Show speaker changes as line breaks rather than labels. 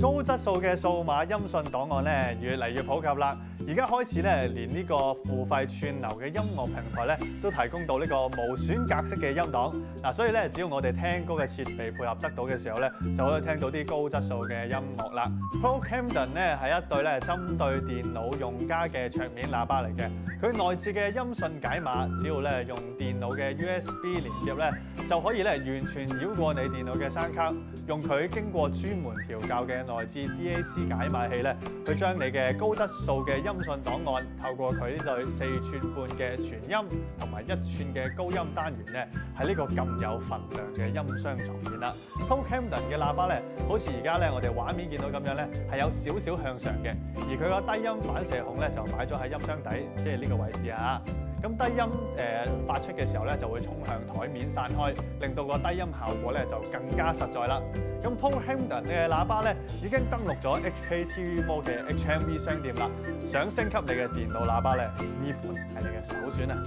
高質素嘅數碼音訊檔案咧越嚟越普及啦，而家開始咧連呢個付費串流嘅音樂平台咧都提供到呢個無損格式嘅音檔。嗱，所以咧只要我哋聽歌嘅設備配合得到嘅時候咧，就可以聽到啲高質素嘅音樂啦。Pro Camden 咧係一對咧針對電腦用家嘅桌面喇叭嚟嘅，佢內置嘅音訊解碼，只要咧用電腦嘅 USB 連接咧，就可以咧完全繞過你電腦嘅聲卡，用佢經過專門調校嘅內置 DAC 解碼器咧，去將你嘅高質素嘅音訊檔案透過佢呢對4寸半嘅全音同埋1寸嘅高音單元咧，喺呢個咁有份量嘅音箱床面啦。Pro Camden 嘅喇叭咧，好似而家咧我哋畫面見到咁樣咧，係有少少向上嘅，而佢個低音反射孔咧就擺咗喺音箱底，即係呢個位置啊。咁低音發出嘅時候咧，就會衝向台面散開，令到個低音效果咧就更加實在啦。咁 Pro Camden 嘅喇叭咧已經登陸咗 HKTV Mall 嘅 HMV 商店啦。想升級你嘅電腦喇叭咧，呢款係你嘅首選啊！